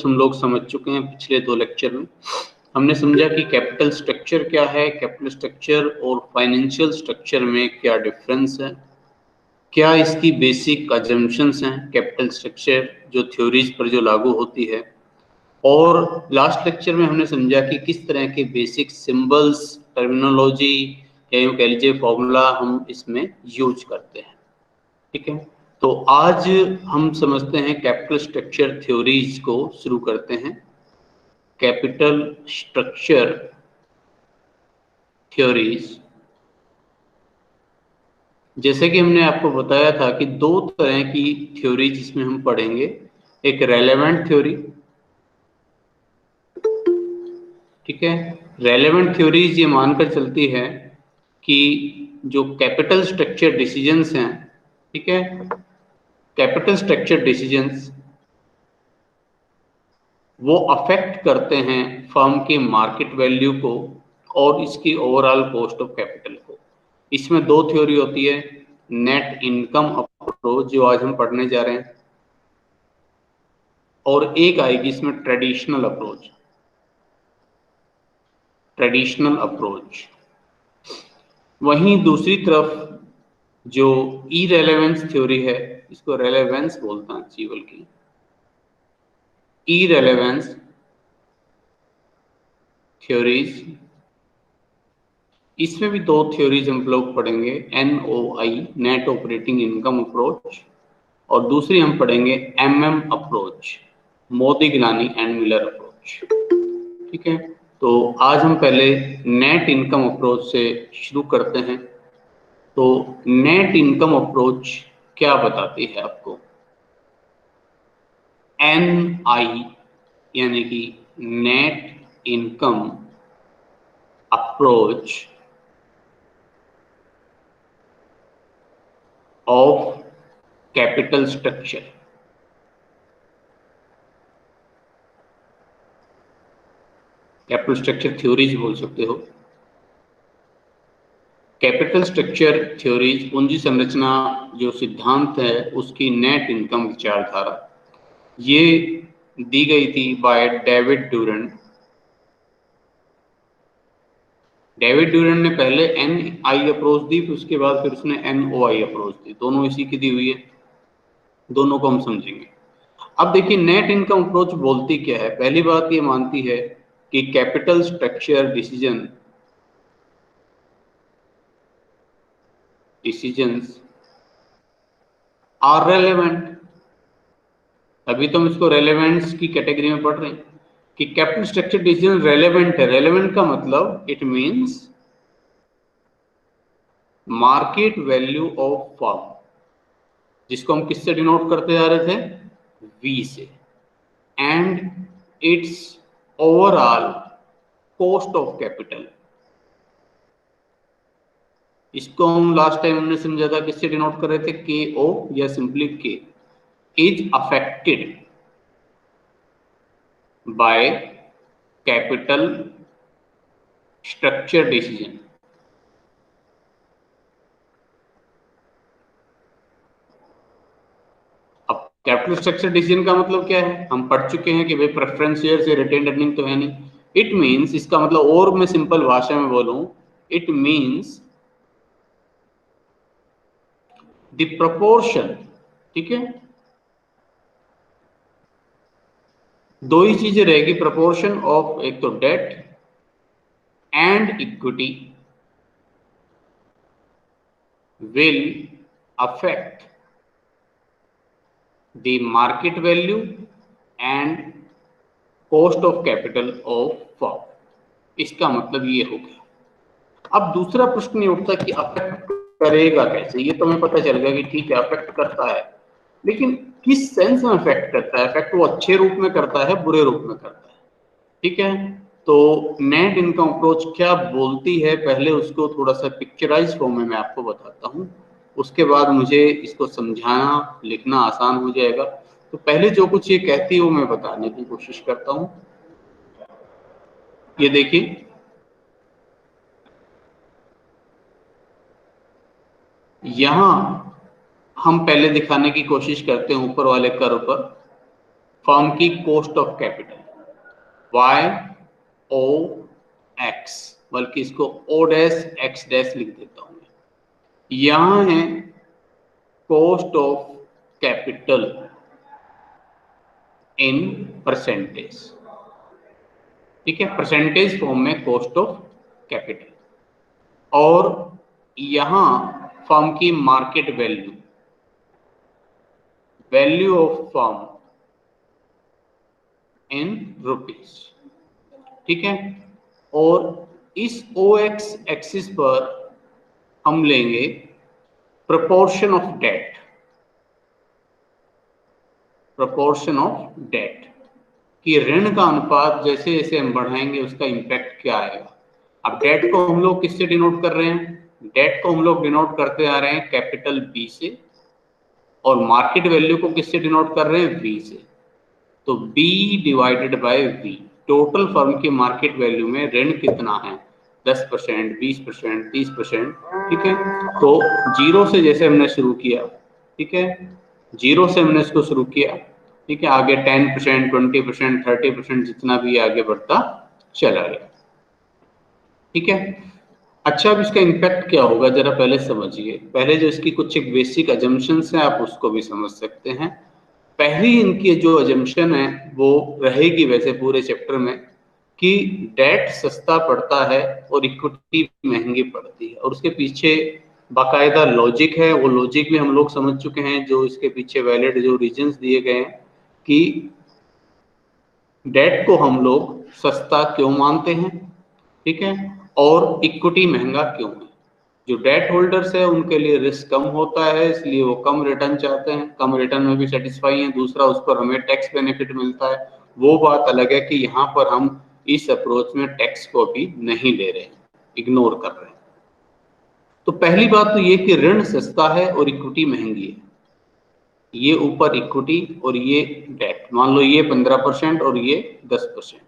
हम लोग समझ चुके हैं पिछले 2 लेक्चर में। हमने समझा कि कैपिटल स्ट्रक्चर क्या है, कैपिटल स्ट्रक्चर और फाइनेंशियल स्ट्रक्चर में क्या डिफरेंस है, क्या इसकी बेसिक अजम्पशंस हैं कैपिटल स्ट्रक्चर जो थ्योरीज पर जो लागू होती है, और लास्ट लेक्चर में हमने समझा कि किस तरह के बेसिक सिंबल्स, टर्मिनोलॉजी या यूं कह लीजिए फॉर्मूला हम इसमें यूज करते हैं। ठीक है, तो आज हम समझते हैं कैपिटल स्ट्रक्चर थ्योरीज को, शुरू करते हैं। कैपिटल स्ट्रक्चर थ्योरीज, जैसे कि हमने आपको बताया था कि 2 तरह की थ्योरीज इसमें हम पढ़ेंगे। एक रेलेवेंट थ्योरी, ठीक है। रेलेवेंट थ्योरीज ये मानकर चलती है कि जो कैपिटल स्ट्रक्चर डिसीजंस हैं, ठीक है, कैपिटल स्ट्रक्चर डिसीजंस वो अफेक्ट करते हैं फर्म के मार्केट वैल्यू को और इसकी ओवरऑल कॉस्ट ऑफ कैपिटल को। इसमें 2 थ्योरी होती है, नेट इनकम अप्रोच जो आज हम पढ़ने जा रहे हैं, और एक आएगी इसमें ट्रेडिशनल अप्रोच। Traditional approach. वहीं दूसरी तरफ जो इरेलेवेंस थ्योरी है, इसको रेलेवेंस बोलता है जी, बल्कि इरेलेवेंस थ्योरीज, इसमें भी 2 थ्योरीज हम लोग पढ़ेंगे, NOI net operating income approach, और दूसरी हम पढ़ेंगे MM approach, Modigliani and Miller approach. ठीक है, तो आज हम पहले नेट इनकम अप्रोच से शुरू करते हैं। तो नेट इनकम अप्रोच क्या बताती है आपको? NI यानी कि net income approach of capital structure. Capital structure theories बोल सकते हो। कैपिटल स्ट्रक्चर थ्योरीज पूंजी संरचना जो सिद्धांत है उसकी नेट इनकम विचारधारा ये दी गई थी by David Durand. David Durand ने पहले NI अप्रोच दी, फिर उसके बाद फिर उसने NOI अप्रोच दी, दोनों इसी की दी हुई है, दोनों को हम समझेंगे। अब देखिए नेट इनकम अप्रोच बोलती क्या है। पहली बात ये मानती है कि capital structure decisions are relevant. अभी तो हम इसको रेलेवेंस की कैटेगरी में पढ़ रहे हैं कि कैपिटल स्ट्रक्चर डिसीजन रेलेवेंट है। रेलेवेंट का मतलब it means market value of firm, जिसको हम किससे डिनोट करते जा रहे थे? V से, and it's overall cost of capital. इसको हम लास्ट टाइम हमने समझा था किससे डिनोट कर रहे थे? KO या simply K is affected by capital structure decision. अब कैपिटल स्ट्रक्चर डिसीजन का मतलब क्या है? हम पढ़ चुके हैं कि भाई प्रेफरेंस शेयर से रिटेन अर्निंग तो है नहीं। इट मींस, इसका मतलब और मैं सिंपल भाषा में बोलूं, इट मींस द प्रोपोर्शन। ठीक है, 2 ही चीजें रहेगी, प्रोपोर्शन ऑफ एक तो debt and equity will affect the market value and cost of capital of firm। इसका मतलब ये हो गया। अब दूसरा प्रश्न ये उठता कि अफेक्ट करेगा कैसे? ये तो हमें पता चल गया कि ठीक है अफेक्ट करता है, लेकिन किस सेंस में अफेक्ट करता है? अफेक्ट वो अच्छे रूप में करता है, बुरे रूप में करता है? ठीक है, तो नेट इनकम अप्रोच क्या बोलती है, पहले उसको थोड़ा सा पिक्चराइज फॉर्म में मैं आपको बताता हूँ, उसके बाद मुझे इसको समझाना लिखना आसान हो जाएगा। तो पहले जो कुछ ये कहती है वो मैं बताने की कोशिश करता हूँ। ये देखिए, यहां हम पहले दिखाने की कोशिश करते हैं ऊपर वाले कर्व पर फर्म की cost of capital, Y O X, बल्कि इसको ओ डैश एक्स डैश लिख देता हूं। यहां है cost of capital in percentage, ठीक है, परसेंटेज फॉर्म में कॉस्ट ऑफ कैपिटल। और यहां फर्म की market value, value of firm in rupees, ठीक है। और इस ओ एक्स एक्सिस पर हम लेंगे proportion of debt, proportion of debt कि ऋण का अनुपात जैसे जैसे हम बढ़ाएंगे उसका इंपैक्ट क्या आएगा। अब डेट को हम लोग किससे डिनोट कर रहे हैं? डेट को हम लोग डिनोट करते आ रहे हैं कैपिटल बी से, और मार्केट वैल्यू को किससे डिनोट कर रहे हैं? वी से। तो B divided by V, total firm की मार्केट वैल्यू में ऋण कितना है? 10%, 20%, 30%, ठीक है। तो जीरो से जैसे हमने शुरू किया, ठीक है, जीरो से हमने इसको शुरू किया, ठीक है, आगे 10%, 20%, 30% जितना भी आगे बढ़ता चला गया, ठीक है। अच्छा, अब इसका इम्पैक्ट क्या होगा जरा पहले समझिए। पहले जो इसकी कुछ एक बेसिक अजम्पशंस हैं आप उसको भी समझ सकते हैं। पहली इनकी जो अजम्पशन है वो रहेगी वैसे पूरे चैप्टर में कि डेट सस्ता पड़ता है और इक्विटी महंगी पड़ती है, और उसके पीछे बाकायदा लॉजिक है। वो लॉजिक भी हम लोग समझ चुके हैं, जो इसके पीछे वैलिड जो रीजंस दिए गए हैं कि डेट को हम लोग सस्ता क्यों मानते हैं, ठीक है, और इक्विटी महंगा क्यों है। जो डेट होल्डर्स है उनके लिए रिस्क कम होता है, इसलिए वो कम रिटर्न चाहते हैं, कम रिटर्न में भी सेटिस्फाई हैं। दूसरा, उस पर हमें टैक्स बेनिफिट मिलता है। वो बात अलग है कि यहाँ पर हम इस अप्रोच में टैक्स को भी नहीं ले रहे हैं, इग्नोर कर रहे हैं। तो पहली बात तो ये कि ऋण सस्ता है और इक्विटी महंगी है। ये ऊपर इक्विटी और ये डेट, मान लो ये 15% और ये 10%।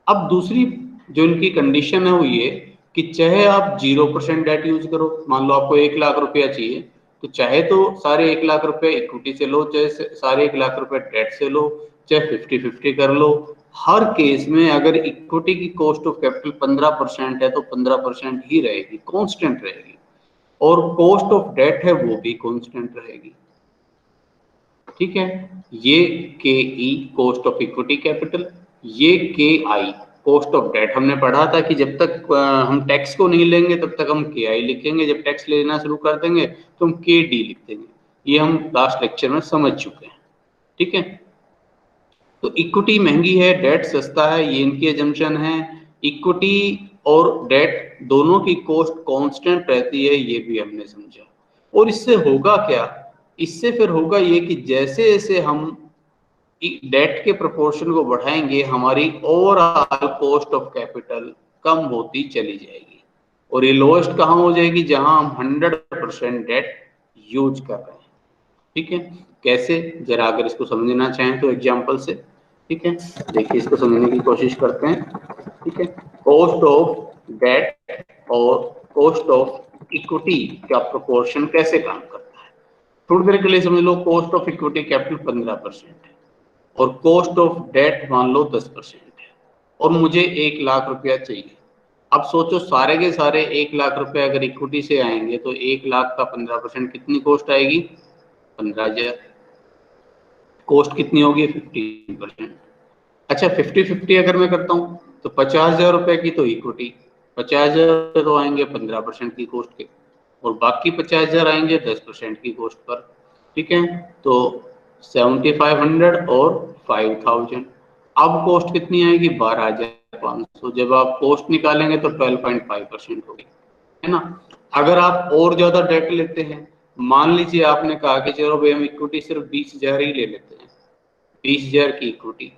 अब दूसरी जो इनकी कंडीशन है वो ये कि चाहे आप 0% डेट यूज करो, मान लो आपको 1 लाख रुपया चाहिए, तो चाहे तो सारे 1 लाख रुपए इक्विटी से लो, चाहे सारे 1 लाख रुपए डेट से लो, चाहे 50-50 कर लो। हर केस में अगर इक्विटी की कॉस्ट ऑफ कैपिटल 15% है तो 15% ही रहेगी, कांस्टेंट रहेगी, और कॉस्ट ऑफ डेट है वो भी कांस्टेंट रहेगी, ठीक है। ये के E cost of equity capital, ये के आई कॉस्ट ऑफ डेट। हमने पढ़ा था कि जब तक हम टैक्स को नहीं लेंगे तब तक हम के आई लिखेंगे, जब टैक्स लेना शुरू कर देंगे तो हम के डी लिख देंगे। ये हम लास्ट लेक्चर में समझ चुके हैं, ठीक है। तो इक्विटी महंगी है, डेट सस्ता है, ये इनकी एजम्पशन है। इक्विटी और डेट दोनों की कॉस्ट कांस्टेंट रहती है, ये भी हमने समझा। और इससे होगा क्या? इससे फिर होगा ये कि जैसे जैसे हम डेट के प्रोपोर्शन को बढ़ाएंगे हमारी ओवरऑल कॉस्ट ऑफ कैपिटल कम होती चली जाएगी, और ये लोएस्ट कहाँ हो जाएगी? जहां हम 100% डेट यूज कर रहे हैं, ठीक है। कैसे, जरा अगर इसको समझना चाहें तो एग्जांपल से, ठीक है, देखिए इसको समझने की कोशिश करते हैं, ठीक है। कॉस्ट ऑफ डेट और कॉस्ट ऑफ इक्विटी का प्रोपोर्शन कैसे काम करता है, थोड़ी देर के लिए समझ लो। कॉस्ट ऑफ इक्विटी कैपिटल 15% है और कॉस्ट ऑफ डेट मान लो 10% है, और मुझे 1 लाख रुपया चाहिए। अब सोचो सारे के सारे 1 लाख रुपए अगर इक्विटी से आएंगे तो 1 लाख का 15% कितनी कॉस्ट आएगी? 15,000। कॉस्ट कितनी होगी? 15%। अच्छा, 50-50 अगर मैं करता हूँ तो 50,000 रुपए की तो इक्विटी, 50,000 तो आएंगे 15% की कॉस्ट के, और बाकी 50,000 आएंगे 10% की कॉस्ट पर, ठीक है। तो 7,500 और 5,000। अब कॉस्ट कितनी आएगी? 12,500। जब आप कॉस्ट निकालेंगे तो 12.5% होगी, है ना। अगर आप और ज्यादा डेट लेते हैं, मान लीजिए आपने कहा कि चलो भाई हम इक्विटी सिर्फ 20,000 ही ले लेते हैं, 20,000 की इक्विटी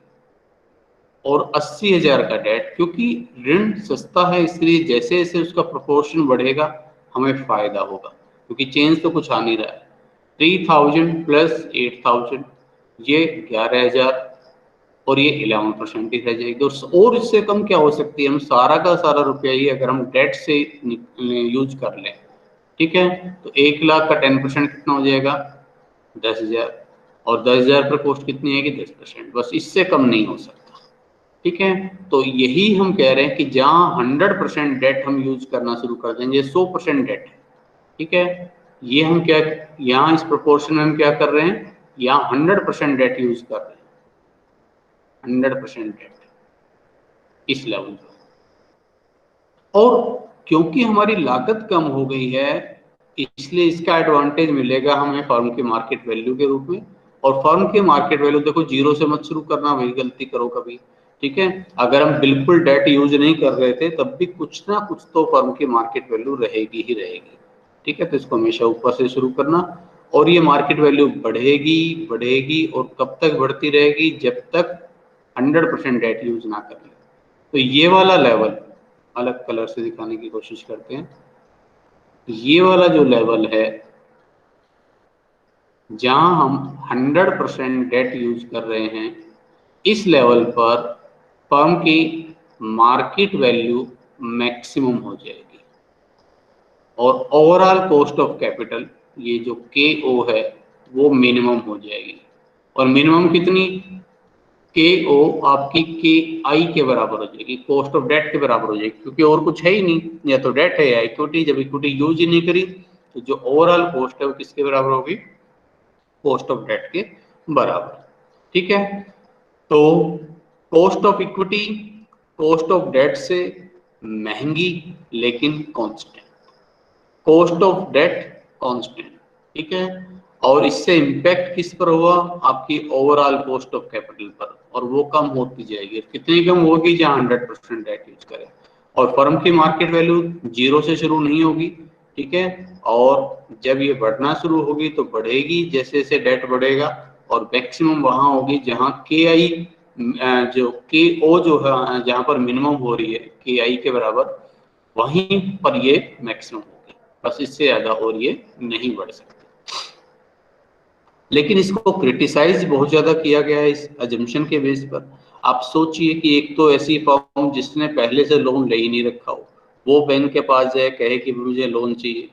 और 80,000 का डेट, क्योंकि ऋण सस्ता है इसलिए जैसे जैसे उसका प्रोपोर्शन बढ़ेगा हमें फायदा होगा, क्योंकि चेंज तो कुछ आ नहीं रहा है। 3,000 प्लस 8,000 ये 11,000, और ये 11% ही रह जाएगी। और इससे कम क्या हो सकती है? हम सारा का सारा रुपया ही अगर हम डेट से यूज कर लें, ठीक है, तो 1 लाख का 10% कितना हो जाएगा? 10,000। और 10,000 पर कॉस्ट कितनी है कि 10%, बस इससे कम नहीं हो सकता। ठीक है, तो यही हम कह रहे हैं कि जहां 100% डेट हम यूज करना शुरू कर देंगे, 100% डेट, ठीक है, ये हम क्या यहाँ इस प्रोपोर्शन में हम क्या कर रहे हैं, यहाँ 100% डेट यूज कर रहे हैं, 100% डेट इस लेवल पर। और क्योंकि हमारी लागत कम हो गई है, इसलिए इसका एडवांटेज मिलेगा हमें फर्म के मार्केट वैल्यू के रूप में। और फर्म के मार्केट वैल्यू देखो, जीरो से मत शुरू करना, वही गलती करो कभी। ठीक है, अगर हम बिल्कुल डेट यूज नहीं कर रहे थे तब भी कुछ ना कुछ तो फर्म की मार्केट वैल्यू रहेगी ही रहेगी। ठीक है, तो इसको हमेशा ऊपर से शुरू करना। और ये मार्केट वैल्यू बढ़ेगी बढ़ेगी और कब तक बढ़ती रहेगी, जब तक 100% डेट यूज ना कर ले। तो ये वाला लेवल अलग कलर से दिखाने की कोशिश करते हैं। ये वाला जो लेवल है जहां हम 100% डेट यूज कर रहे हैं, इस लेवल पर फर्म की मार्केट वैल्यू मैक्सिमम हो जाएगी और ओवरऑल कॉस्ट ऑफ कैपिटल, ये जो KO है, वो मिनिमम हो जाएगी। और मिनिमम कितनी, KO आपकी KI के बराबर हो जाएगी, कॉस्ट ऑफ डेट के बराबर हो जाएगी, क्योंकि और कुछ है ही नहीं, या तो डेट है या इक्विटी। जब इक्विटी यूज ही नहीं करी तो जो ओवरऑल कॉस्ट है वो किसके बराबर होगी, कॉस्ट ऑफ डेट के बराबर। ठीक है, तो cost of equity cost of debt से महंगी लेकिन constant, cost of debt constant. ठीक है, और इससे इम्पैक्ट किस पर हुआ, आपकी ओवरऑल कॉस्ट ऑफ कैपिटल पर, और वो कम होती जाएगी। कितनी कम होगी, जहां 100% डेट यूज करें। और फर्म की मार्केट वैल्यू जीरो से शुरू नहीं होगी। ठीक है, और जब ये बढ़ना शुरू होगी तो बढ़ेगी जैसे जैसे डेट बढ़ेगा, और मैक्सिमम वहां होगी जहां KI जो KO जो है, जहां पर मिनिमम हो रही है KI के बराबर, वहीं पर ये मैक्सिमम होगी। बस इससे ज्यादा और ये नहीं बढ़ सकती। लेकिन इसको क्रिटिसाइज बहुत ज्यादा किया गया है इस अजम्पशन के बेस पर। आप सोचिए कि एक तो ऐसी फर्म जिसने पहले से लोन ले ही नहीं रखा हो, वो बैंक के पास जाए, कहे कि मुझे लोन चाहिए।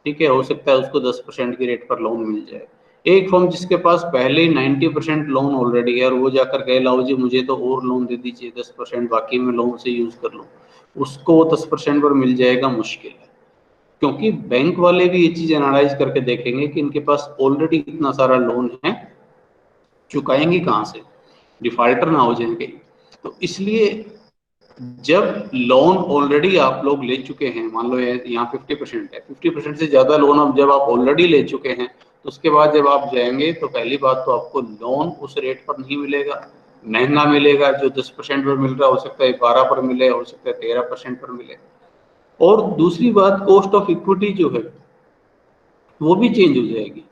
ठीक है, हो सकता है उसको 10% की रेट पर लोन मिल जाए। एक फर्म जिसके पास पहले ही 90% लोन ऑलरेडी है, और वो जाकर कहे लाओ जी मुझे तो और लोन दे दीजिए 10%, बाकी मैं लोन से यूज कर लूँ, उसको 10% पर मिल जाएगा, मुश्किल है। क्योंकि बैंक वाले भी ये चीज एनालाइज करके देखेंगे कि इनके पास ऑलरेडी इतना सारा लोन है, चुकाएंगे कहाँ से, डिफॉल्टर ना हो जाएंगे। तो इसलिए जब लोन ऑलरेडी आप लोग ले चुके हैं, मान लो यहाँ 50% है, 50% से ज्यादा लोन अब जब आप ऑलरेडी ले चुके हैं, तो उसके बाद जब आप जाएंगे तो पहली बात तो आपको लोन उस रेट पर नहीं मिलेगा, महंगा मिलेगा। जो 10% पर मिल रहा हो सकता है 12 पर मिले, हो सकता है 13% पर मिले। और दूसरी बात, कॉस्ट ऑफ इक्विटी जो है वो भी चेंज हो जाएगी।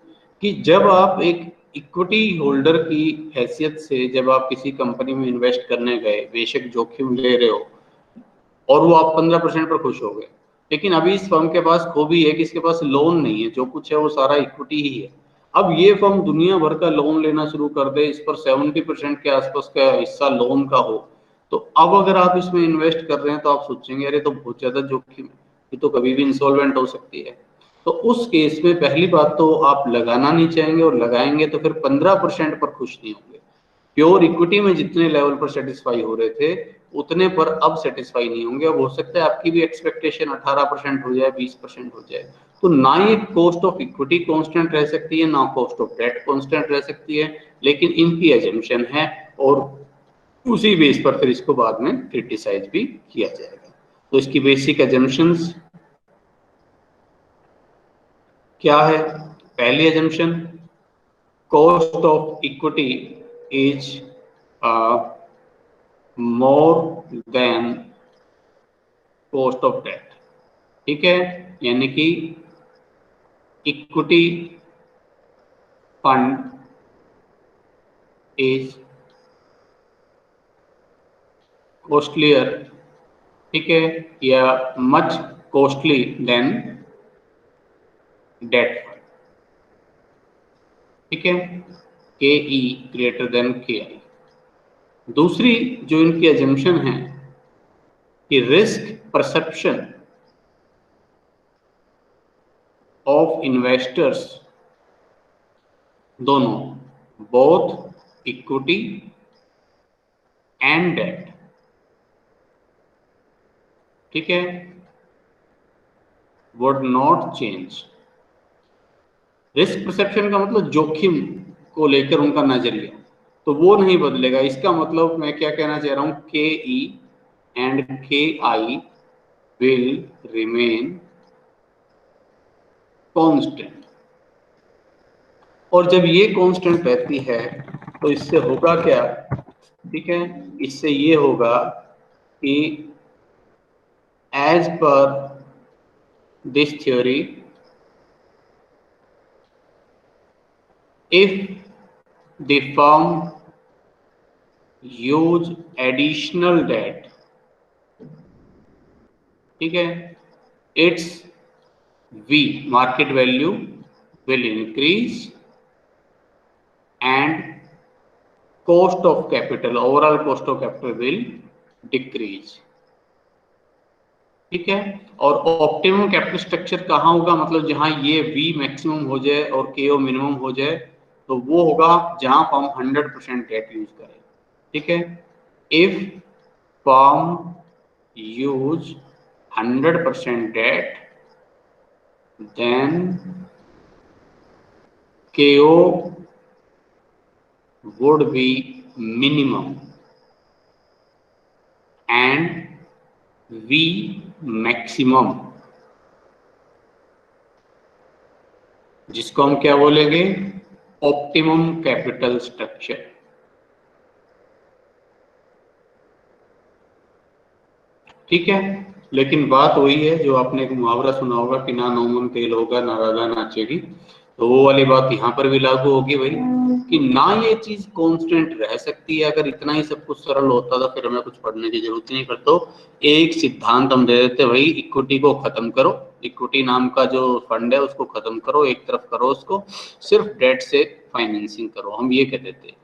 कि जब आप एक इक्विटी होल्डर की हैसियत से जब आप किसी कंपनी में इन्वेस्ट करने गए, बेशक जोखिम ले रहे हो, और वो आप 15% पर खुश हो गए, लेकिन अभी इस फर्म के पास खूबी है कि इसके पास लोन नहीं है, जो कुछ है वो सारा इक्विटी ही है। अब ये फर्म दुनिया भर का लोन लेना शुरू कर दे, इस पर 70% के आसपास का हिस्सा लोन का हो, तो अब अगर आप इसमें इन्वेस्ट कर रहे हैं तो आप सोचेंगे अरे तो बहुत ज्यादा जोखिम है, ये तो कभी भी इंसॉल्वेंट हो सकती है। तो उस केस में पहली बात तो आप लगाना नहीं चाहेंगे, और लगाएंगे तो फिर 15% पर खुश नहीं होंगे। प्योर इक्विटी में जितने लेवल पर सेटिस्फाई हो रहे थे उतने पर अब सेटिस्फाई नहीं होंगे। अब हो सकता है आपकी भी एक्सपेक्टेशन 18% हो जाए, 20% हो जाए। तो ना ये कॉस्ट ऑफ इक्विटी कांस्टेंट रह सकती है, ना कॉस्ट ऑफ डेट कांस्टेंट रह सकती है, लेकिन इनकी एजम्पशन है, और उसी बेस पर फिर इसको बाद में क्रिटिसाइज भी किया जाएगा। तो इसकी बेसिक एजम्पशंस क्या है। पहली assumption, cost of equity is more than cost of debt। ठीक है, यानी कि इक्विटी फंड इज कॉस्टलियर, ठीक है, या much costly than debt fund. ठीक है, KE ग्रेटर देन KI। दूसरी जो इनकी एजम्पशन है कि रिस्क परसेप्शन ऑफ इन्वेस्टर्स दोनों बोथ इक्विटी एंड डेट। ठीक है, would not change. Risk perception का मतलब जोखिम को लेकर उनका नजरिया, तो वो नहीं बदलेगा। इसका मतलब मैं क्या कहना चाह रहा हूं, के ई एंड के आई विल रिमेन कांस्टेंट। और जब ये कांस्टेंट रहती है तो इससे होगा क्या, ठीक है, इससे ये होगा कि as per this theory, if the firm use additional debt, ठीक है, its V market value will increase and cost of capital, overall cost of capital will decrease। ठीक है, और ऑप्टिमम कैपिटल स्ट्रक्चर कहाँ होगा, मतलब जहां ये V मैक्सिमम हो जाए और KO मिनिमम हो जाए, तो वो होगा जहां फर्म 100% डेट यूज करे। ठीक है, if firm use 100% debt, then KO would be minimum and V maximum, जिसको हम क्या बोलेंगे, ऑप्टिमम कैपिटल स्ट्रक्चर। ठीक है, लेकिन बात वही है जो आपने एक मुहावरा सुना होगा कि ना नौमन तेल होगा ना राधा नाचेगी, तो वो वाली बात यहाँ पर भी लागू होगी भाई, कि ना ये चीज कांस्टेंट रह सकती है। अगर इतना ही सब कुछ सरल होता तो फिर हमें कुछ पढ़ने की जरूरत नहीं पड़ता। एक सिद्धांत हम दे देते, भाई इक्विटी को खत्म करो, इक्विटी नाम का जो फंड है उसको खत्म करो, एक तरफ करो उसको, सिर्फ डेट से फाइनेंसिंग करो, हम ये कह देते।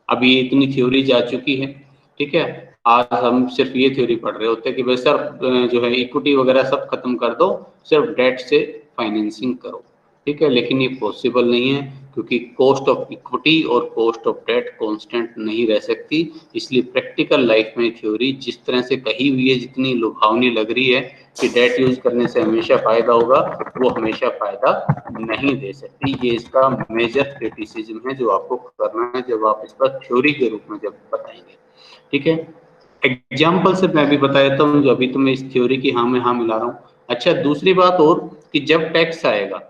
अभी इतनी थ्योरी जा चुकी है, ठीक है, आज हम सिर्फ ये थ्योरी पढ़ रहे होते हैं कि भाई सर जो है इक्विटी वगैरह सब खत्म कर दो, सिर्फ डेट से फाइनेंसिंग करो। ठीक है, लेकिन ये पॉसिबल नहीं है, क्योंकि कॉस्ट ऑफ इक्विटी और कॉस्ट ऑफ डेट कांस्टेंट नहीं रह सकती। इसलिए प्रैक्टिकल लाइफ में थ्योरी जिस तरह से कही हुई है, जितनी लुभावनी लग रही है कि डेट यूज करने से हमेशा फायदा होगा, वो हमेशा फायदा नहीं दे सकती। ये इसका मेजर क्रिटिसिज्म है जो आपको करना है जब आप इसका थ्योरी के रूप में जब बताएंगे। ठीक है, एग्जाम्पल से मैं भी बता देता हूँ, जो अभी तो मैं इस थ्योरी की हाँ में हाँ मिला रहा हूँ। अच्छा, दूसरी बात और कि जब टैक्स आएगा,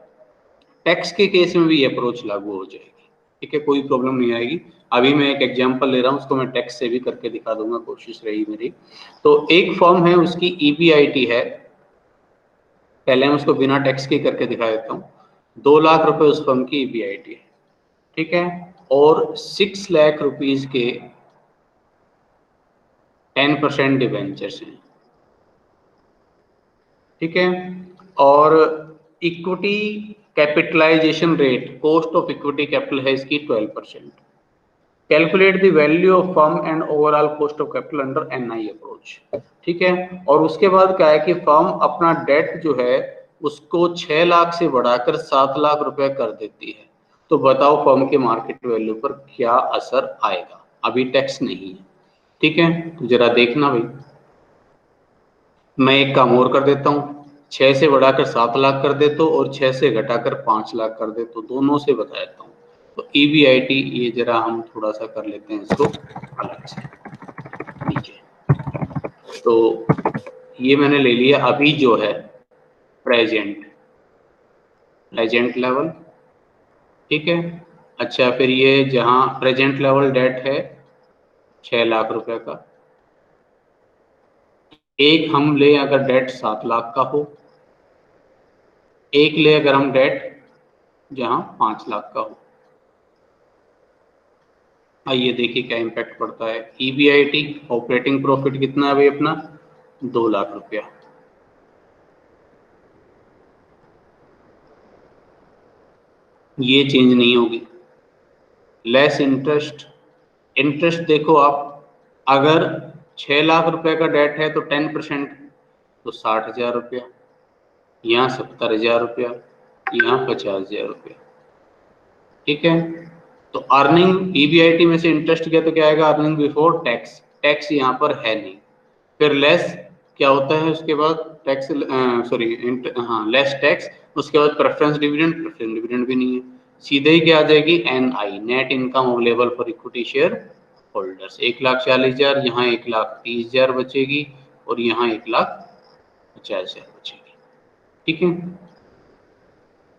टैक्स के केस में भी अप्रोच लागू हो जाएगी। ठीक है, कोई प्रॉब्लम नहीं आएगी। अभी मैं एक एग्जांपल ले रहा हूँ, उसको मैं टैक्स से भी करके दिखा दूंगा, कोशिश रही मेरी। तो एक फर्म है, उसकी EBIT है, पहले मैं उसको बिना टैक्स के करके दिखा देता हूँ। 2 लाख रुपए उस फर्म की EBIT है, ठीक है, और 6 लाख रुपीज के 10% डिवेंचर्स हैं। ठीक है, और equity capitalization rate, cost of equity capital है इसकी 12%। Calculate the value of firm and overall cost of capital under NI approach. ठीक है, और उसके बाद क्या है कि फर्म अपना डेट जो है उसको 6 लाख से बढ़ाकर 7 लाख रुपए कर देती है। तो बताओ फर्म के मार्केट वैल्यू पर क्या असर आएगा। अभी टैक्स नहीं है, ठीक है, तो जरा देखना भाई। मैं एक काम और कर देता हूँ, 6 से बढ़ाकर 7 लाख कर देता हूँ और 6 से घटाकर 5 लाख कर देता हूँ, दोनों से बता देता हूँ। तो EBIT ये जरा हम थोड़ा सा कर लेते हैं इसको अलग से नीचे। तो ये मैंने ले लिया अभी जो है प्रेजेंट लेवल। ठीक है, अच्छा, फिर ये जहाँ प्रेजेंट लेवल डेट है 6 लाख रुपए का, एक हम ले अगर डेट 7 लाख का हो, एक ले अगर हम डेट जहाँ 5 लाख का हो। आइए देखिए क्या इम्पैक्ट पड़ता है। EBIT ऑपरेटिंग प्रॉफिट कितना है भाई अपना, 2 लाख रुपया। ये चेंज नहीं होगी। लेस इंटरेस्ट, इंटरेस्ट देखो आप, अगर 6 लाख रुपए का डेट है तो 10%, तो 60,000 रुपया, यहाँ 70,000 रुपया, यहाँ 50,000 रुपया। ठीक है, तो अर्निंग ईबीआईटी में से इंटरेस्ट गया तो क्या आएगा, अर्निंग बिफोर टैक्स, टैक्स यहाँ पर है नहीं। फिर लेस क्या होता है उसके बाद, टैक्स सॉरी हाँ लेस टैक्स, उसके बाद प्रेफरेंस डिविडेंड भी नहीं है, सीधे ही क्या आ जाएगी, NI net income available for equity share holders, 1,40,000, यहाँ 1,30,000 बचेगी और यहाँ 1,50,000 बचेगी। ठीक है,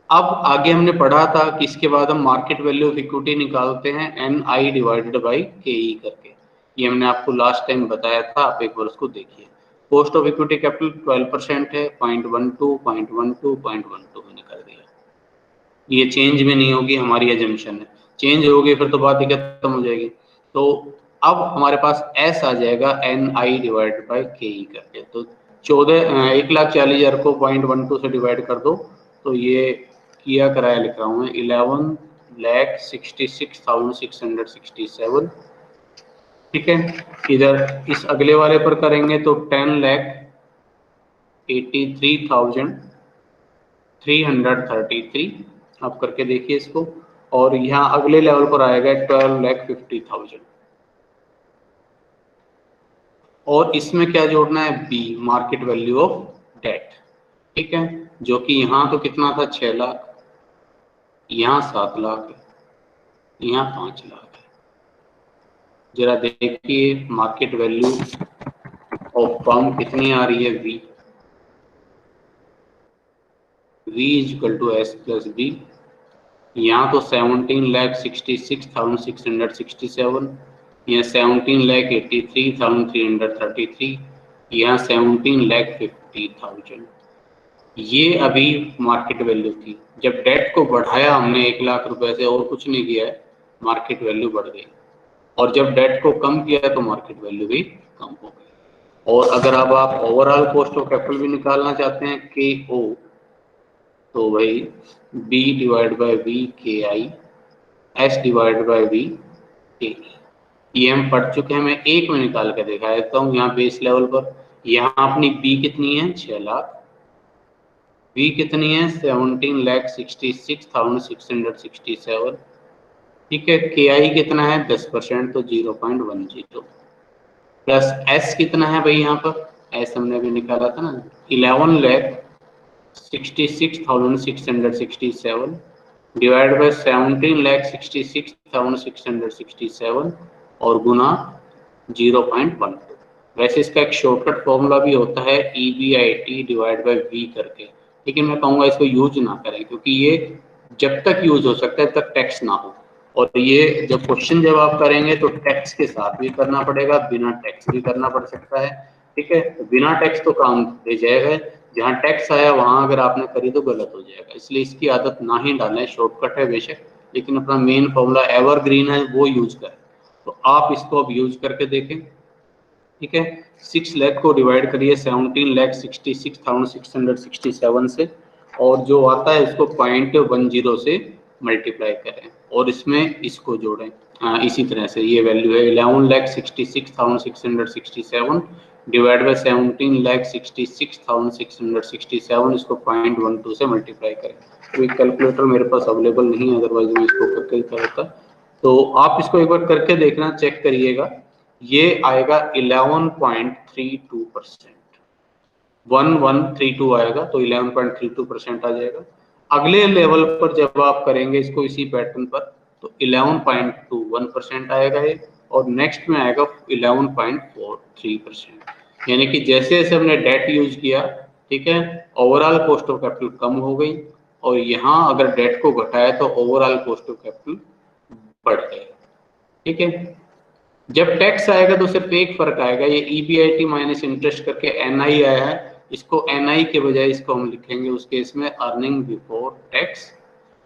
अब आगे हमने पढ़ा था कि इसके बाद हम मार्केट वैल्यू ऑफ इक्विटी निकालते हैं एनआई डिवाइडेड बाई केई करके, ये हमने आपको लास्ट टाइम बताया था, आप एक बार उसको देखिए। कॉस्ट ऑफ इक्विटी कैपिटल 12% है, 0.12 मैंने कर दिया, ये चेंज भी नहीं होगी, हमारी एजम्पशन है, चेंज होगी फिर तो बात ही खत्म हो जाएगी। तो अब हमारे पास एस आ जाएगा एन आई डिवाइड बाई के ई करके, तो 1,40,000 को 0.12 से डिवाइड कर दो, तो ये किया कराया लिख रहा हूँ मैं 11,66,667। ठीक है, इधर इस अगले वाले पर करेंगे तो 10,83,333, आप करके देखिए इसको, और यहाँ अगले लेवल पर आएगा 12,50,000, और इसमें क्या जोड़ना है, B market value of debt. ठीक है, जो कि यहाँ तो कितना था 6 लाख, यहाँ 7 लाख है, यहाँ 5 लाख है। जरा देखिए मार्केट वैल्यू ऑफ फर्म कितनी आ रही है, V is equal to S plus B, यहाँ तो 17,66,667, यहाँ 17,83,333, यहाँ 17,50,000। ये अभी मार्केट वैल्यू थी, जब डेट को बढ़ाया हमने 1 लाख रुपए से, और कुछ नहीं किया है, मार्केट वैल्यू बढ़ गई, और जब डेट को कम किया तो मार्केट वैल्यू भी कम हो गई। और अगर अब आप ओवरऑल कॉस्ट ऑफ कैपिटल भी निकालना चाहते हैं के ओ, तो भाई बी डिवाइड बाय वी के आई, एस डिवाइड बाय वी के ई, ये हम पढ़ चुके हैं, मैं एक में निकाल के दिखा देता हूँ। यहाँ बेस लेवल पर यहाँ अपनी बी कितनी है 6 लाख, बी कितनी है 17,66,667। ठीक है, के आई कितना है 10%, तो 0.10, प्लस एस कितना है भाई, यहाँ पर एस हमने अभी निकाला था ना 11,66,667 डिवाइड बाय 17,66,667 और गुना 0.12। वैसे इसका एक शॉर्टकट फॉर्मूला भी होता है EBIT डिवाइड बाय V करके, लेकिन मैं कहूँगा इसको यूज ना करें, क्योंकि ये जब तक यूज हो सकता है तब टैक्स ना हो, और ये जब क्वेश्चन जब आप करेंगे तो टैक्स के साथ भी करना पड़ेगा, बिना टैक्स भी करना पड़ सकता है। ठीक है, बिना टैक्स तो काम दे जाएगा, जहाँ टैक्स आया वहां अगर आपने करी तो गलत हो जाएगा, इसलिए इसकी आदत ना ही डालें। शॉर्टकट है बेशक, लेकिन अपना मेन फॉर्मूला एवरग्रीन है वो यूज करें। तो आप इसको अब यूज करके देखें। ठीक है, 6 लाख को डिवाइड करिए 17,66,667 से, और जो आता है उसको 0.10 से मल्टीप्लाई करें, और इसमें इसको जोड़ें। इसी तरह से ये वैल्यू है 11,66,667 डिवाइड बाय 17,66,667, इसको 0.12 से मल्टीप्लाई करें। कोई कैलकुलेटर मेरे पास अवेलेबल नहीं है, अदरवाइज मैं इसको करके ही करता। तो आप इसको एक बार करके देखना, चेक करिएगा, ये आएगा 11.32%, 1132 आएगा, तो 11.32% आ जाएगा। अगले लेवल पर जब आप करेंगे इसको इसी पैटर्न पर, तो 11.21% आएगा ये, और नेक्स्ट में आएगा 11.43%। यानी कि जैसे जैसे हमने डेट यूज किया, ठीक है, ओवरऑल कॉस्ट ऑफ कैपिटल कम हो गई, और यहाँ अगर डेट को घटाया तो ओवरऑल कॉस्ट ऑफ कैपिटल बढ़ गई। ठीक है, जब टैक्स आएगा तो सिर्फ एक फर्क आएगा, ये EBIT माइनस इंटरेस्ट करके NI आया है, इसको NI के बजाय इसको हम लिखेंगे उस केस में अर्निंग बिफोर टैक्स,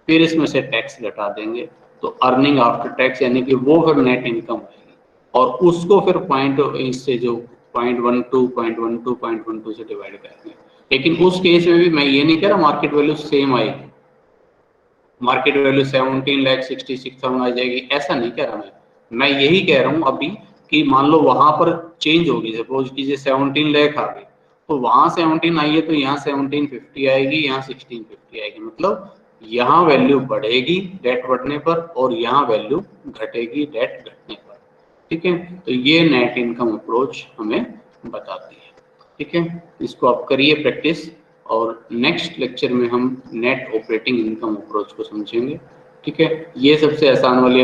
फिर इसमें से टैक्स घटा देंगे, तो अर्निंग आफ्टर टैक्स, यानी कि वो फिर नेट इनकम आएगी, और उसको फिर पॉइंट इससे जो 0.12 से डिवाइड करेंगे। लेकिन उस केस में भी मैं ये नहीं कह रहा मार्केट वैल्यू सेम आएगी, मार्केट वैल्यू 17,66,000 आ जाएगी, ऐसा नहीं कह रहा मैं यही कह रहा हूँ अभी कि मान लो वहां पर चेंज होगी, सपोज कीजिए 17 लाख आ गई, तो वहां 17 आई है तो यहाँ 1750 आएगी, यहाँ 1650 आएगी, मतलब यहाँ वैल्यू बढ़ेगी डेट बढ़ने पर और यहाँ वैल्यू घटेगी डेट घटने पर। ठीक है, तो ये नेट इनकम अप्रोच हमें बताती है। ठीक है, इसको आप करिए प्रैक्टिस, और नेक्स्ट लेक्चर में हम नेट ऑपरेटिंग इनकम अप्रोच को समझेंगे। ठीक है, ये सबसे आसान वाली